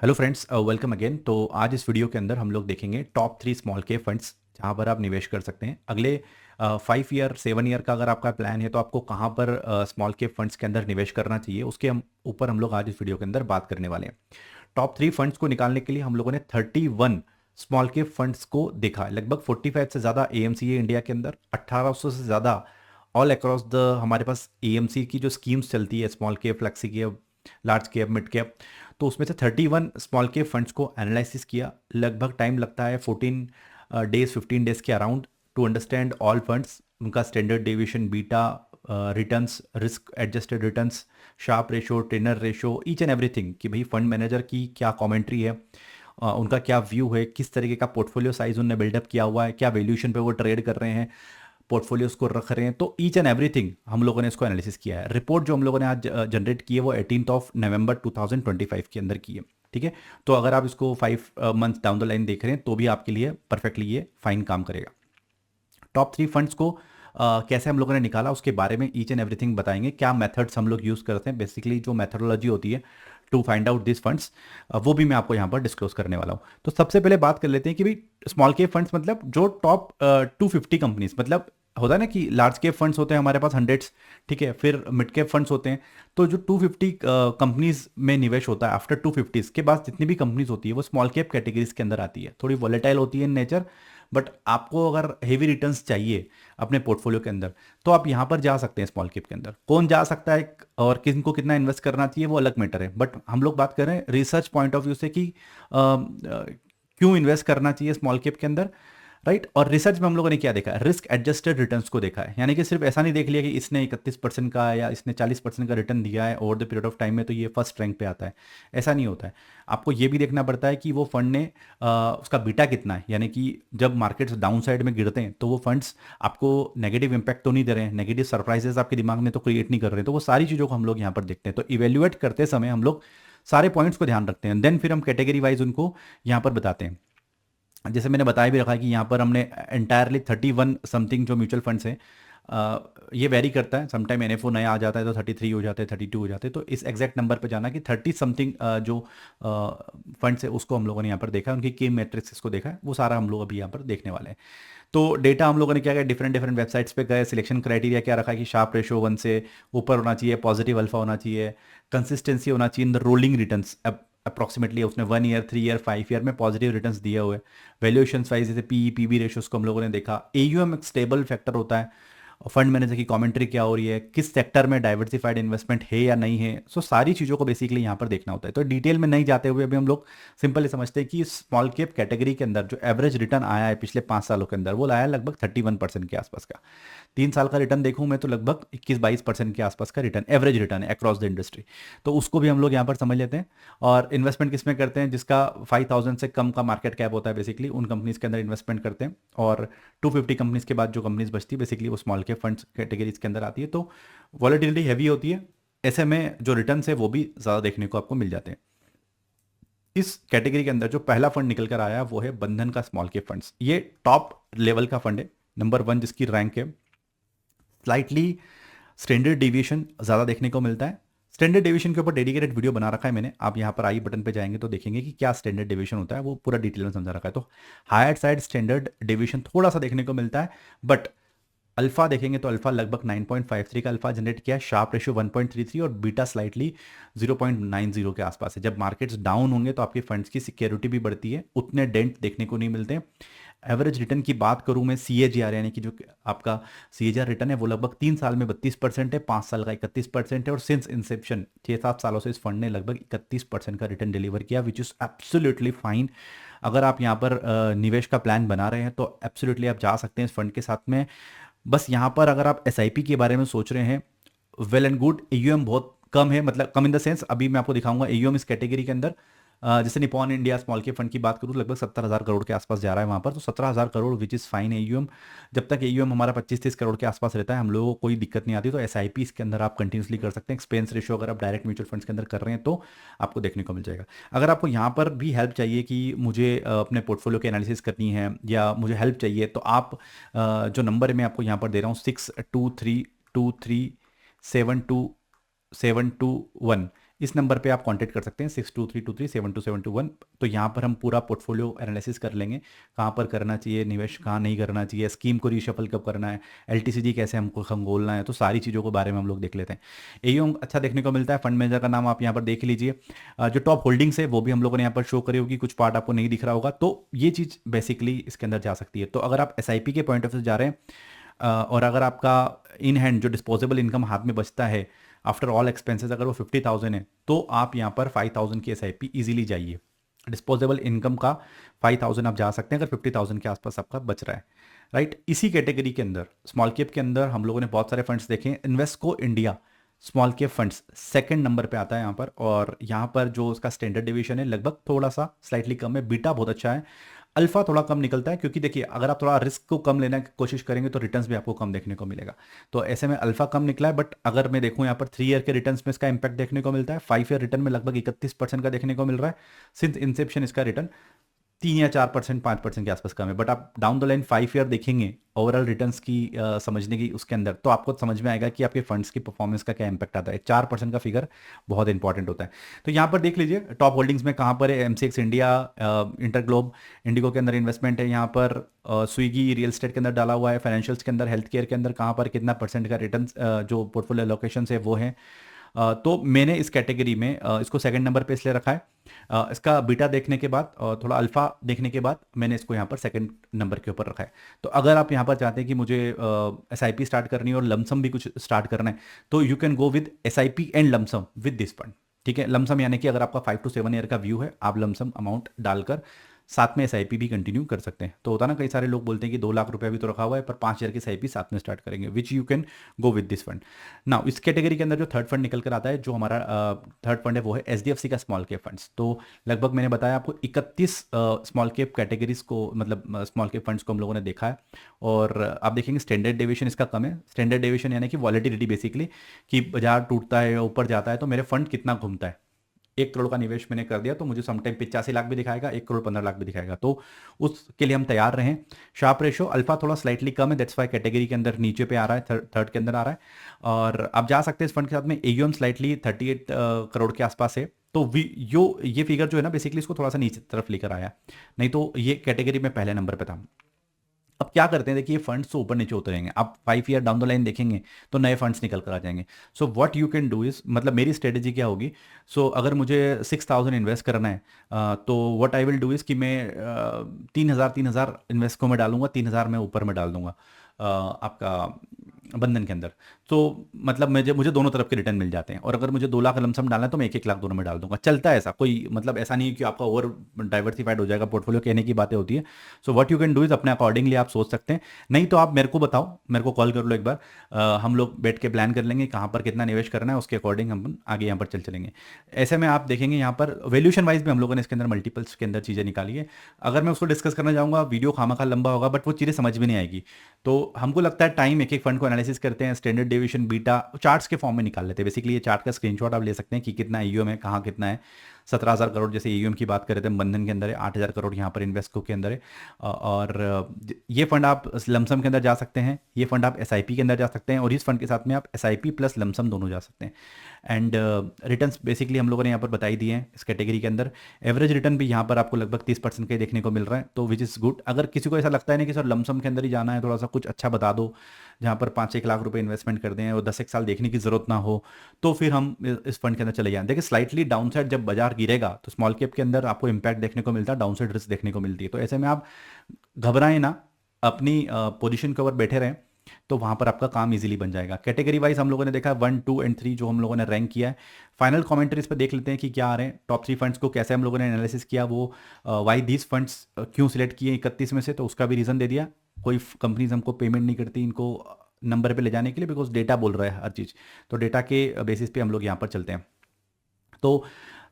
Hello friends, welcome again. तो आज इस वीडियो के अंदर हम लोग देखेंगे टॉप 3 स्मॉल कैप फंड्स जहां पर आप निवेश कर सकते हैं। अगले 5 ईयर 7 ईयर का अगर आपका प्लान है तो आपको कहां पर स्मॉल कैप फंड्स के अंदर निवेश करना चाहिए, उसके हम ऊपर हम लोग आज इस वीडियो के अंदर बात करने वाले हैं। टॉप 3 फंड्स को निकालने के लिए हम लोगों ने 31 स्मॉल कैप फंड्स को देखा। लगभग 45 से ज़्यादा एएमसी है इंडिया के अंदर, 1800 से ज़्यादा ऑल अक्रॉस द हमारे पास एएमसी की जो स्कीम्स चलती है, small cap, flexi cap, large cap, mid cap. तो उसमें से 31 स्मॉल कैप फंड्स को एनालिसिस किया। लगभग टाइम लगता है 14 डेज 15 डेज के around to understand all funds, उनका standard deviation, beta, returns, risk adjusted returns, Sharpe ratio, Treynor ratio, each and everything कि भाई फंड मैनेजर की क्या कमेंट्री है, उनका क्या व्यू है, किस तरीके का पोर्टफोलियो साइज उन्होंने बिल्डअप किया हुआ है, क्या वैल्यूएशन पे वो ट्रेड कर रहे हैं, पोर्टफोलियोज को रख रहे हैं। तो ईच एंड एवरीथिंग हम लोगों ने इसको एनालिसिस किया है। रिपोर्ट जो हम लोगों ने आज जनरेट की है वो 18 नवंबर 2025 के अंदर की है। ठीक है, तो अगर आप इसको 5 मंथ्स डाउन द लाइन देख रहे हैं तो भी आपके लिए परफेक्टली ये फाइन काम करेगा। टॉप 3 फंड्स को कैसे हम लोगों ने निकाला उसके बारे में ईच एंड एवरीथिंग बताएंगे। क्या मेथड्स हम लोग यूज़ करते हैं, बेसिकली जो मेथडोलॉजी होती है to find out this funds, वो भी मैं आपको यहाँ पर डिस्क्लोज करने वाला हूँ। तो सबसे पहले बात कर लेते हैं कि भाई स्मॉल कैप फंड्स मतलब जो टॉप 250 कंपनीज, मतलब होता है ना कि लार्ज कैप फंड्स होते हैं हमारे पास हंड्रेड्स, ठीक है, फिर मिड कैप फंड्स होते हैं। तो जो 250 कंपनीज में निवेश होता है, आफ्टर 250 के बाद जितनी भी कंपनीज होती है वो स्मॉल कैप कैटेगरीज के अंदर आती है। थोड़ी वॉलेटाइल होती है इन नेचर, बट आपको अगर हेवी रिटर्न्स चाहिए अपने पोर्टफोलियो के अंदर तो आप यहाँ पर जा सकते हैं। स्मॉल कैप के अंदर कौन जा सकता है और किनको कितना इन्वेस्ट करना चाहिए वो अलग मैटर है, बट हम लोग बात कर रहे हैं रिसर्च पॉइंट ऑफ व्यू से कि क्यों इन्वेस्ट करना चाहिए स्मॉल कैप के अंदर, राइट। और रिसर्च में हम लोगों ने क्या देखा है, रिस्क एडजस्टेड रिटर्न्स को देखा है। यानी कि सिर्फ ऐसा नहीं देख लिया कि इसने 31% का या इसने 40% का रिटर्न दिया है over the period of time में तो ये फर्स्ट रैंक पे आता है, ऐसा नहीं होता है। आपको ये भी देखना पड़ता है कि वो फंड ने उसका बीटा कितना है, यानी कि जब मार्केट्स डाउन साइड में गिरते हैं तो वो फंड्स आपको नेगेटिव इंपैक्ट तो नहीं दे रहे हैं, नेगेटिव सरप्राइजेस आपके दिमाग में तो क्रिएट नहीं कर रहे हैं। तो वो सारी चीज़ों को हम लोग यहाँ पर देखते हैं। तो इवेल्युएट करते समय हम लोग सारे पॉइंट्स को ध्यान रखते हैं, देन फिर हम कैटेगरी वाइज उनको यहाँ पर बताते हैं। जैसे मैंने बताया भी रखा है कि यहाँ पर हमने एंटायरली 31 समथिंग जो म्यूचुअल फंड्स हैं, ये वेरी करता है। समटाइम एनएफओ नया आ जाता है तो 33 हो जाते हैं, 32 हो जाते हैं। तो इस एग्जैक्ट नंबर पे जाना कि 30 समथिंग जो फंड्स है उसको हम लोगों ने यहाँ पर देखा है, उनकी की मैट्रिक्स को देखा है, वो सारा हम लोग अभी यहाँ पर देखने वाले हैं। तो डेटा हम लोगों ने क्या किया, डिफरेंट डिफरेंट वेबसाइट्स पे गए, सिलेक्शन क्राइटेरिया क्या रखा है कि शार्प रेशो 1 से ऊपर होना चाहिए, पॉजिटिव अल्फा होना चाहिए, कंसिस्टेंसी होना चाहिए in the rolling returns. Approximately उसने 1 ईयर, 3 ईयर, 5 ईयर में पॉजिटिव रिटर्न्स दिए हुए। वैल्यूएशन वाइज जैसे पी पीबी रेशियोज को हम लोगों ने देखा। एयूएम एक स्टेबल फैक्टर होता है। फंड मैनेजर की कमेंट्री क्या हो रही है, किस सेक्टर में डाइवर्सिफाइड इन्वेस्टमेंट है या नहीं है, सो सारी चीज़ों को बेसिकली यहाँ पर देखना होता है। तो डिटेल में नहीं जाते हुए अभी हम लोग सिंपल समझते हैं कि स्मॉल कैप कैटेगरी के अंदर जो एवरेज रिटर्न आया है पिछले 5 सालों के अंदर वो लाया है लगभग 31% के आसपास का। 3 साल का रिटर्न देखूं मैं तो लगभग 21-22% के आसपास का रिटर्न, एवरेज रिटर्न है अक्रॉस द इंडस्ट्री। तो उसको भी हम लोग यहाँ पर समझ लेते हैं। और इन्वेस्टमेंट किस में करते हैं, जिसका 5,000 से कम का मार्केट कैप होता है, बेसिकली उन कंपनीज के अंदर इन्वेस्टमेंट करते हैं। और 250 कंपनीज के बाद जो कंपनीज बचती है बेसिकली वो स्मॉल कैप फंड्स कैटेगरीज के अंदर आती है। तो वॉलेटिलिटी हैवी होती है, ऐसे में जो रिटर्न है वो भी ज़्यादा देखने को आपको मिल जाते हैं। इस कैटेगरी के अंदर जो पहला फंड निकल कर आया वो है बंधन का स्मॉल कैप फंड्स। ये टॉप लेवल का फंड है, नंबर 1 जिसकी रैंक है। स्लाइटली स्टैंडर्ड डेविएशन ज़्यादा देखने को मिलता है। स्टैंडर्ड डेविएशन के ऊपर डेडिकेटेड वीडियो बना रखा है मैंने, आप यहाँ पर आई बटन पे जाएंगे तो देखेंगे कि क्या स्टैंडर्ड डेविएशन होता है, वो पूरा डिटेल में समझा रखा है। तो हायर साइड स्टैंडर्ड डेविएशन थोड़ा सा देखने को मिलता है, बट अल्फा देखेंगे तो अल्फा लगभग 9.53 का अल्फा जनरेट किया है, शार्प रेशियो 1.33 और बीटा स्लाइटली 0.90 के आसपास है। जब मार्केट्स डाउन होंगे तो आपके फंड्स की सिक्योरिटी भी बढ़ती है, उतने डेंट देखने को नहीं मिलते। एवरेज रिटर्न की बात करूं मैं, सीएजीआर यानी कि जो आपका सीएजीआर रिटर्न है वो लगभग 3 साल में 32% है, 5 साल का 31% है, और सिंस इंसेप्शन 6-7 सालों से इस फंड ने लगभग 31% का रिटर्न डिलीवर किया, विच इज़ एब्सोल्युटली फाइन। अगर आप यहाँ पर निवेश का प्लान बना रहे हैं तो एब्सोल्युटली आप जा सकते हैं इस फंड के साथ में। बस यहाँ पर अगर आप एसआईपी के बारे में सोच रहे हैं, वेल एंड गुड, एयूएम बहुत कम है, मतलब कम इन द सेंस अभी मैं आपको दिखाऊंगा एयूएम इस कैटेगरी के अंदर। जैसे Nippon India small cap fund की बात करूँ लगभग 70,000 करोड़ के आसपास जा रहा है वहाँ पर, तो 17,000 crore which is fine AUM. जब तक एयूएम हमारा 25-30 करोड़ के आसपास रहता है हम लोगों को कोई दिक्कत नहीं आती। तो एसआईपी इसके अंदर आप कंटिन्यूसली कर सकते हैं। एक्सपेंस रेशियो अगर आप डायरेक्ट म्यूचुअल फंड्स के अंदर कर रहे हैं तो आपको देखने को मिल जाएगा। अगर आपको यहाँ पर भी हेल्प चाहिए कि मुझे अपने पोर्टफोलियो की एनालिसिस करनी है या मुझे हेल्प चाहिए, तो आप जो नंबर मैं आपको यहाँ पर दे रहा हूँ 6232372721, इस नंबर पे आप कांटेक्ट कर सकते हैं 6232372721। तो यहाँ पर हम पूरा पोर्टफोलियो एनालिसिस कर लेंगे, कहाँ पर करना चाहिए निवेश, कहाँ नहीं करना चाहिए, स्कीम को रीशफल कब करना है, एलटीसीजी कैसे हमको खंगोलना है, तो सारी चीज़ों के बारे में हम लोग देख लेते हैं। एयूएम अच्छा देखने को मिलता है। फंड मैनेजर का नाम आप यहाँ पर देख लीजिए। जो टॉप होल्डिंग्स है वो भी हम लोगों ने यहाँ पर शो करी होगी, कुछ पार्ट आपको नहीं दिख रहा होगा, तो ये चीज़ बेसिकली इसके अंदर जा सकती है। तो अगर आप एसआईपी के पॉइंट ऑफ व्यू से जा रहे हैं और अगर आपका इन हैंड जो डिस्पोजेबल इनकम हाथ में बचता है आफ्टर ऑल एक्सपेंसेस अगर वो 50,000 है, तो आप यहाँ पर 5,000 की एसआईपी इजीली जाइए। डिस्पोजेबल इनकम का 5,000 आप जा सकते हैं अगर 50,000 के आसपास आपका बच रहा है, राइट। इसी कैटेगरी के अंदर स्मॉल कैप के अंदर हम लोगों ने बहुत सारे फंड्स देखे। Invesco India small cap funds second number पे आता है यहाँ पर, और यहाँ पर जो उसका स्टैंडर्ड डिवीजन है लगभग थोड़ा सा स्लाइटली कम है, बीटा बहुत अच्छा है, अल्फा थोड़ा कम निकलता है, क्योंकि देखिए अगर आप थोड़ा रिस्क को कम लेने की कोशिश करेंगे तो रिटर्न्स भी आपको कम देखने को मिलेगा। तो ऐसे में अल्फा कम निकला है, बट अगर मैं देखूं यहाँ पर 3 ईयर के रिटर्न्स में इसका इंपैक्ट देखने को मिलता है। 5 ईयर रिटर्न में लगभग 31% का देखने को मिल रहा है। सिंस इंसेप्शन इसका रिटर्न 3 या 4%, 5% के आसपास कम है, बट आप डाउन द लाइन 5 ईयर देखेंगे ओवरऑल रिटर्न्स की समझने की उसके अंदर, तो आपको समझ में आएगा कि आपके फंड्स की परफॉर्मेंस का क्या इंपैक्ट आता है। 4% का फिगर बहुत इंपॉर्टेंट होता है। तो यहाँ पर देख लीजिए टॉप होल्डिंग्स में कहाँ पर है। एमसीएक्स इंडिया, इंटरग्लोब, इंडिगो के अंदर इन्वेस्टमेंट है, यहाँ पर स्विगी रियल एस्टेट के अंदर डाला हुआ है, फाइनेंशियल्स के अंदर, हेल्थ केयर के अंदर कहाँ पर कितना परसेंट का रिटर्न जो पोर्टफोलियो लोकेशन है वो है। तो मैंने इस कैटेगरी में इसको सेकंड नंबर पे इसलिए रखा है। इसका बीटा देखने के बाद और थोड़ा अल्फा देखने के बाद मैंने इसको यहाँ पर सेकंड नंबर के ऊपर रखा है। तो अगर आप यहाँ पर चाहते हैं कि मुझे एसआईपी स्टार्ट करनी है और लमसम भी कुछ स्टार्ट करना है, तो you can go with SIP and lump sum with this fund. ठीक है, लमसम यानी कि अगर आपका 5 to 7 ईयर का व्यू है, आप लमसम अमाउंट डालकर साथ में एसआईपी भी कंटिन्यू कर सकते हैं। तो होता ना, कई सारे लोग बोलते हैं कि 2 लाख रुपया भी तो रखा हुआ है पर 5 ईयर की एसआईपी साथ में स्टार्ट करेंगे, which you can go with this fund. Now इस कैटेगरी के अंदर जो थर्ड फंड निकल कर आता है, जो हमारा थर्ड फंड है वो है एचडीएफसी का स्मॉल कैप फंड्स। तो लगभग मैंने बताया आपको 31 स्मॉल कैप कैटेगरीज को, मतलब स्मॉल कैप फंड्स को हम लोगों ने देखा है। और आप देखेंगे स्टैंडर्ड डेविएशन इसका कम है। स्टैंडर्ड डेविएशन यानी कि वॉलेटिलिटी, बेसिकली कि बाजार टूटता है या ऊपर जाता है तो मेरे फंड कितना घूमता है। 1 करोड़ का निवेश मैंने कर दिया तो मुझे समटाइम 85 लाख भी दिखाएगा, 1 करोड़ 15 लाख भी दिखाएगा, तो उसके लिए हम तैयार रहें। शार्प रेशो अल्फा थोड़ा स्लाइटली कम है, दैट्स वाई कैटेगरी के अंदर नीचे पे आ रहा है, थर्ड के अंदर आ रहा है। और आप जा सकते हैं इस फंड के साथ में। एयूएम स्लाइटली 38 करोड़ के आसपास है। तो ये फिगर जो है ना बेसिकली इसको थोड़ा सा नीचे तरफ लेकर आया, नहीं तो ये कैटेगरी में पहले नंबर पे था। अब क्या करते हैं, देखिए फंड्स तो ऊपर नीचे उतरेंगे, आप 5 ईयर डाउन द लाइन देखेंगे तो नए फंड्स निकल कर आ जाएंगे। So what you can do is, मतलब मेरी स्ट्रेटेजी क्या होगी। सो अगर मुझे 6,000 इन्वेस्ट करना है तो what I will do is कि मैं 3,000 इन्वेस्ट को मैं डालूंगा, 3,000 मैं ऊपर में डाल दूंगा आपका बंधन के अंदर। तो मतलब मुझे दोनों तरफ के रिटर्न मिल जाते हैं। और अगर मुझे 2 लाख लमसम डालना है तो मैं 1-1 लाख दोनों में डाल दूंगा। चलता है ऐसा, कोई मतलब ऐसा नहीं है कि आपका ओवर डाइवर्सिफाइड हो जाएगा पोर्टफोलियो, कहने की बातें होती है। So what you can do is अपने अकॉर्डिंगली आप सोच सकते हैं। नहीं तो आप मेरे को बताओ, मेरे को कॉल कर लो एक बार, हम लोग बैठ के प्लान कर लेंगे कहाँ पर कितना निवेश करना है, उसके अकॉर्डिंग हम आगे यहाँ पर चलेंगे। ऐसे में आप देखेंगे यहाँ पर वैल्यूएशन वाइज भी हम लोगों ने इसके अंदर मल्टीपल्स के अंदर चीज़ें निकाली है। अगर मैं उसको डिस्कस करना चाहूँगा वीडियो खामखा लंबा होगा, बट वो चीज़ें समझ में नहीं आएगी। तो हमको लगता है टाइम एक एक फंड को एनालिसिस करते हैं, स्टैंडर्ड डेविएशन बीटा चार्ट्स के फॉर्म में निकाल लेते हैं। बेसिकली ये चार्ट का स्क्रीनशॉट आप ले सकते हैं कि कितना ईयूएम है, कहाँ कितना है। 17,000 करोड़ जैसे ईयूएम की बात करें थे, बंधन के अंदर है। 8,000 करोड़ यहाँ पर इन्वेस्टको के अंदर है। और ये फंड आप लमसम के अंदर जा सकते हैं, ये फंड आप एसआईपी के अंदर जा सकते हैं, और इस फंड के साथ में आप एसआईपी प्लस लमसम दोनों जा सकते हैं। एंड रिटर्न्स बेसिकली हम लोगों ने यहाँ पर बताई दिए हैं इस कैटेगरी के अंदर। एवरेज रिटर्न भी यहाँ पर आपको लगभग 30% का ही देखने को मिल रहा है, तो विच इज़ गुड। अगर किसी को ऐसा लगता है ना कि सर लमसम के अंदर ही जाना है, थोड़ा सा कुछ अच्छा बता दो जहाँ पर 5-1 लाख रुपए इन्वेस्टमेंट कर दें और 10-1 साल देखने की जरूरत ना हो, तो फिर हम इस फंड के अंदर चले जाएं। देखिए स्लाइटली डाउनसाइड जब बाजार गिरेगा तो स्मॉल कैप के अंदर आपको इंपैक्ट देखने को मिलता है, डाउनसाइड रिस्क देखने को मिलती है। तो ऐसे में आप घबराएं ना, अपनी पोजीशन के ऊपर बैठे रहें, तो वहां पर आपका काम इजीली बन जाएगा। कैटेगरी वाइज हम लोगों ने देखा 1, 2 एंड 3 जो हम लोगों ने रैंक किया है। फाइनल कमेंट्रीज पे देख लेते हैं कि क्या आ रहे हैं। टॉप 3 फंड्स को कैसे हम लोगों ने एनालिसिस किया, वो वाई दीज फंड्स क्यों सिलेक्ट किए 31 में से, तो उसका भी रीज़न दे दिया। कोई कंपनीज हमको पेमेंट नहीं करती इनको नंबर पे ले जाने के लिए, बिकॉज डेटा बोल रहा है हर चीज़। तो डेटा के बेसिस पे हम लोग यहाँ पर चलते हैं। तो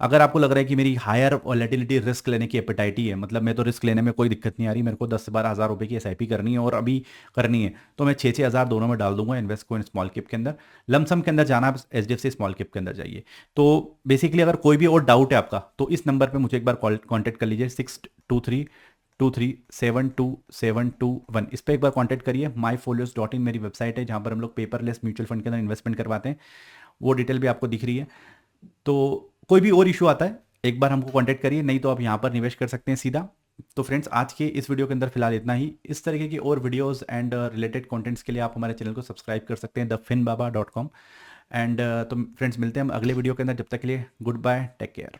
अगर आपको लग रहा है कि मेरी हायर वॉलेटिलिटी रिस्क लेने की एपेटाइटी है, मतलब मैं तो रिस्क लेने में कोई दिक्कत नहीं आ रही, मेरे को 10 से 12 हज़ार रुपये की एसआईपी करनी है और अभी करनी है, तो मैं 6-6 हज़ार दोनों में डाल दूंगा इन्वेस्ट को स्मॉल कैप के अंदर। लमसम के अंदर जाना आप एचडीएफसी स्मॉल कैप के अंदर जाइए। तो बेसिकली अगर कोई भी और डाउट है आपका तो इस नंबर पर मुझे एक बार कॉन्टैक्ट कर लीजिए, 6232372721। इस पर एक बार कांटेक्ट करिए। myfolios.in मेरी वेबसाइट है जहां पर हम लोग पेपरलेस म्यूचुअल फंड के अंदर इन्वेस्टमेंट करवाते हैं, वो डिटेल भी आपको दिख रही है। तो कोई भी और इशू आता है एक बार हमको कांटेक्ट करिए, नहीं तो आप यहाँ पर निवेश कर सकते हैं सीधा। तो फ्रेंड्स, आज के इस वीडियो के अंदर फिलहाल इतना ही। इस तरीके की और वीडियोस एंड रिलेटेड कंटेंट्स के लिए आप हमारे चैनल को सब्सक्राइब कर सकते हैं thefinbaba.com। एंड तो फ्रेंड्स, मिलते हैं हम अगले वीडियो के अंदर। जब तक के लिए गुड बाय, टेक केयर।